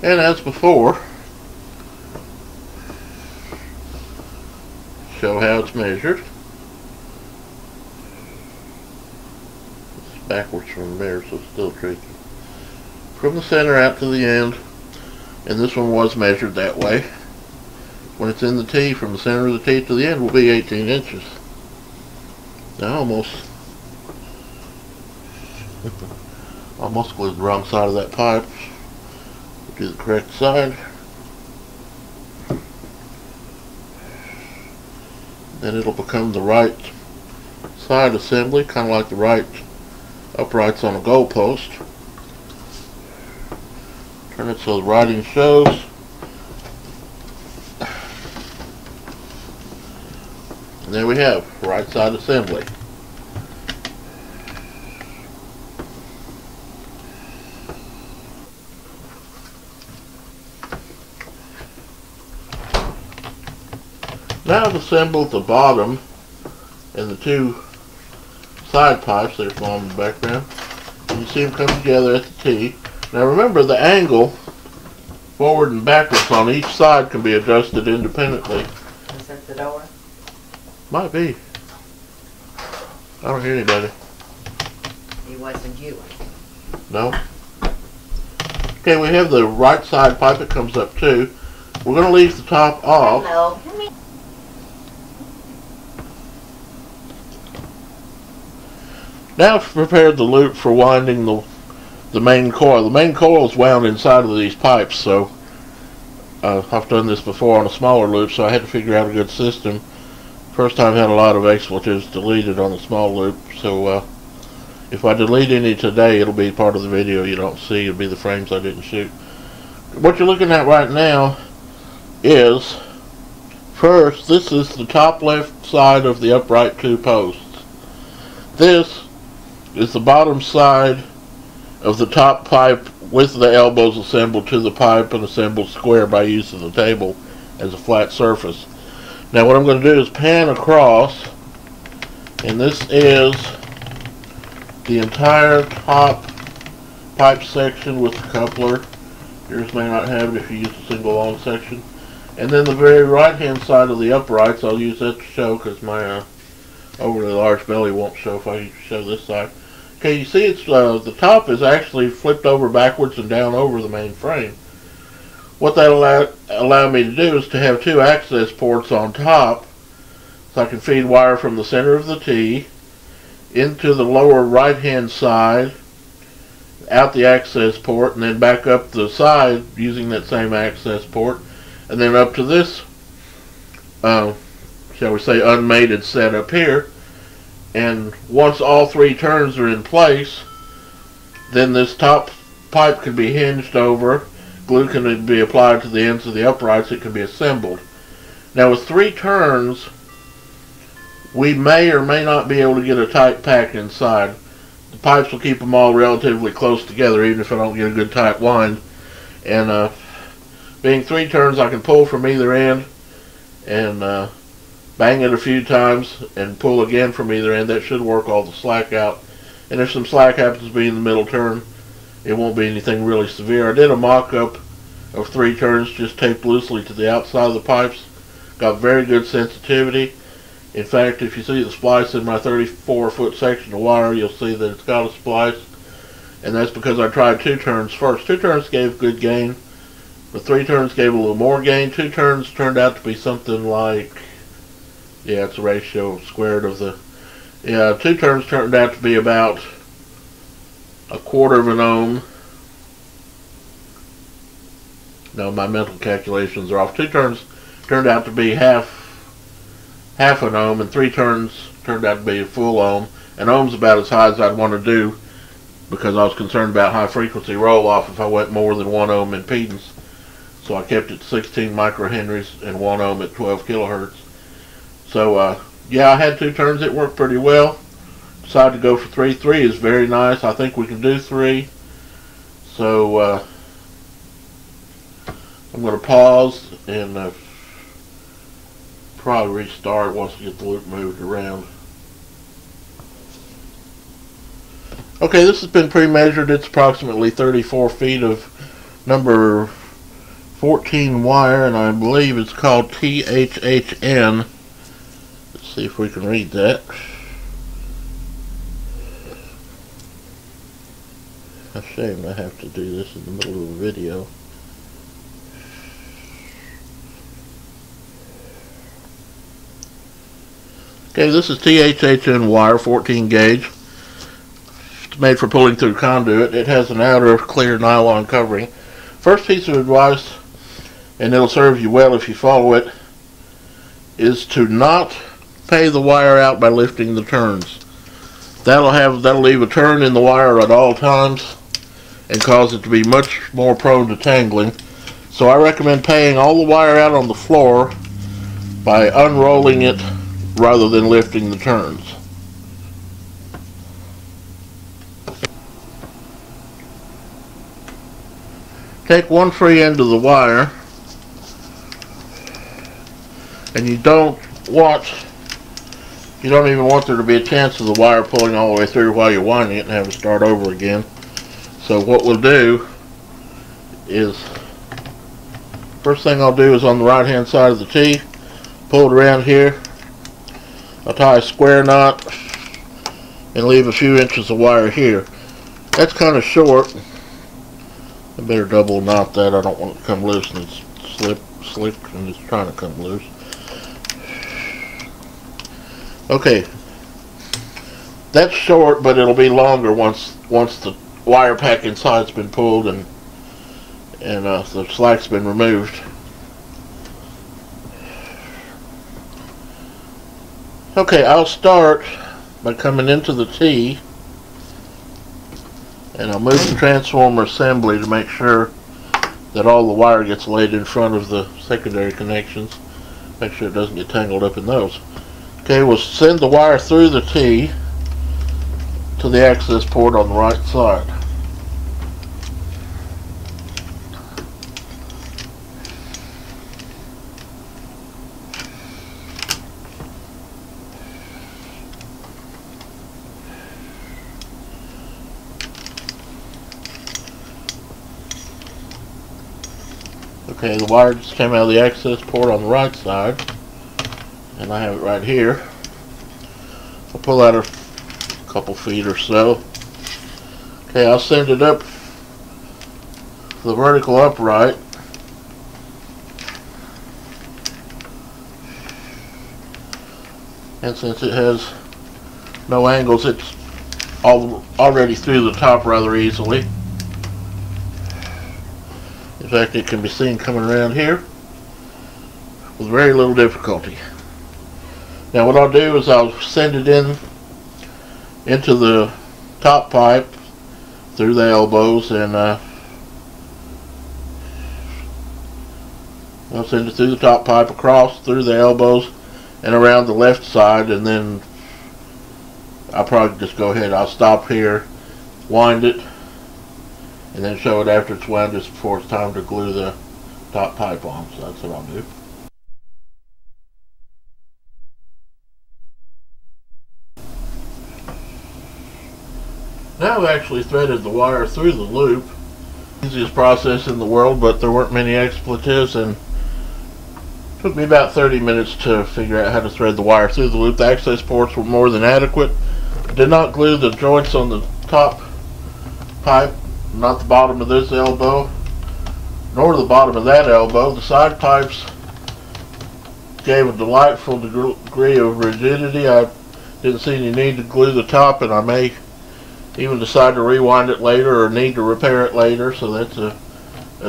And as before, show how it's measured. It's backwards from the mirror, so it's still tricky. From the center out to the end, and this one was measured that way. When it's in the T, from the center of the T to the end will be 18 inches. Now almost glued the wrong side of that pipe. Do the correct side. Then it'll become the right side assembly, kind of like the right uprights on a goalpost. Turn it so the writing shows. And there we have right side assembly. Now I've assembled the bottom and the two side pipes that are formed in the background. And you see them come together at the T. Now remember, the angle forward and backwards on each side can be adjusted independently. Is that the door? Might be. I don't hear anybody. It wasn't you. No? Okay, we have the right side pipe that comes up too. We're going to leave the top off. Hello. Now I've prepared the loop for winding the main coil. The main coil is wound inside of these pipes, so I've done this before on a smaller loop, so I had to figure out a good system. First time I had a lot of expletives deleted on the small loop, so if I delete any today, it'll be part of the video you don't see. It'll be the frames I didn't shoot. What you're looking at right now is, first, this is the top left side of the upright two posts. This is the bottom side of the top pipe with the elbows assembled to the pipe and assembled square by use of the table as a flat surface. Now what I'm going to do is pan across, and this is the entire top pipe section with the coupler. Yours may not have it if you use a single long section. And then the very right hand side of the uprights, I'll use that to show because my overly large belly won't show if I show this side. Okay, you see it's the top is actually flipped over backwards and down over the main frame. What that'll allow me to do is to have two access ports on top, so I can feed wire from the center of the T into the lower right hand side, out the access port, and then back up the side using that same access port, and then up to this shall we say unmated setup here. And once all three turns are in place, then this top pipe can be hinged over, glue can be applied to the ends of the uprights, it can be assembled. Now with 3 turns, we may or may not be able to get a tight pack inside. The pipes will keep them all relatively close together even if I don't get a good tight wind. And being 3 turns, I can pull from either end and bang it a few times and pull again from either end. That should work all the slack out. And if some slack happens to be in the middle turn, it won't be anything really severe. I did a mock-up of 3 turns just taped loosely to the outside of the pipes. Got very good sensitivity. In fact, if you see the splice in my 34-foot section of wire, you'll see that it's got a splice. And that's because I tried 2 turns first. 2 turns gave good gain, but 3 turns gave a little more gain. 2 turns turned out to be something like, yeah, it's a ratio squared of the, 2 turns turned out to be about 1/4 of an ohm. No, my mental calculations are off. 2 turns turned out to be half an ohm, and 3 turns turned out to be a full ohm. An ohm's about as high as I'd want to do because I was concerned about high frequency roll off if I went more than 1 ohm impedance. So I kept it 16 microhenries and 1 ohm at 12 kilohertz. So yeah, I had 2 turns. It worked pretty well. Decided to go for 3. 3 is very nice. I think we can do 3. So I'm going to pause and probably restart once we get the loop moved around. Okay, this has been pre-measured. It's approximately 34 feet of number 14 wire, and I believe it's called THHN. Let's see if we can read that. I'm ashamed I have to do this in the middle of a video. Okay, this is THHN wire, 14 gauge. It's made for pulling through conduit. It has an outer clear nylon covering. First piece of advice, and it'll serve you well if you follow it, is to not pay the wire out by lifting the turns. That'll leave a turn in the wire at all times and cause it to be much more prone to tangling. So I recommend paying all the wire out on the floor by unrolling it rather than lifting the turns. Take one free end of the wire, and you don't even want there to be a chance of the wire pulling all the way through while you're winding it and have to start over again. So what we'll do is, first thing I'll do is on the right hand side of the T, pull it around here. I'll tie a square knot and leave a few inches of wire here. That's kind of short. I better double knot that. I don't want it to come loose and it's slick and it's trying to come loose. Okay, that's short, but it'll be longer once the wire pack inside's been pulled and the slack's been removed. Okay, I'll start by coming into the T, and I'll move the transformer assembly to make sure that all the wire gets laid in front of the secondary connections. Make sure it doesn't get tangled up in those. Okay, we'll send the wire through the T to the access port on the right side. Okay, the wire just came out of the access port on the right side, and I have it right here. I'll pull out a couple feet or so. Okay, I'll send it up the vertical upright. And since it has no angles, it's already through the top rather easily. In fact, it can be seen coming around here with very little difficulty. Now what I'll do is I'll send it into the top pipe through the elbows, and I'll send it through the top pipe across through the elbows and around the left side, and then I'll probably just go ahead. I'll stop here, wind it, and then show it after it's wound, just before it's time to glue the top pipe on. So that's what I'll do. Now I've actually threaded the wire through the loop. Easiest process in the world, but there weren't many expletives, and it took me about 30 minutes to figure out how to thread the wire through the loop. The access ports were more than adequate. I did not glue the joints on the top pipe, not the bottom of this elbow, nor the bottom of that elbow. The side pipes gave a delightful degree of rigidity. I didn't see any need to glue the top, and I may even decide to rewind it later or need to repair it later, so that's a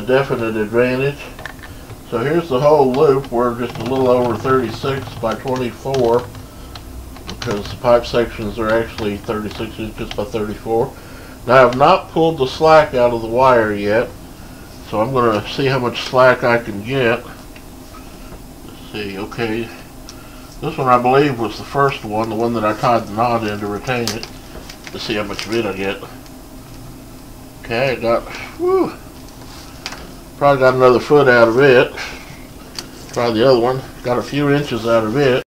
definite advantage. So here's the whole loop. We're just a little over 36 by 24, because the pipe sections are actually 36 inches by 34. Now I've not pulled the slack out of the wire yet, so I'm going to see how much slack I can get. Let's see, okay. This one I believe was the first one, the one that I tied the knot in to retain it. Let's see how much of it I get. Okay, I got, probably got another foot out of it. Try the other one, got a few inches out of it.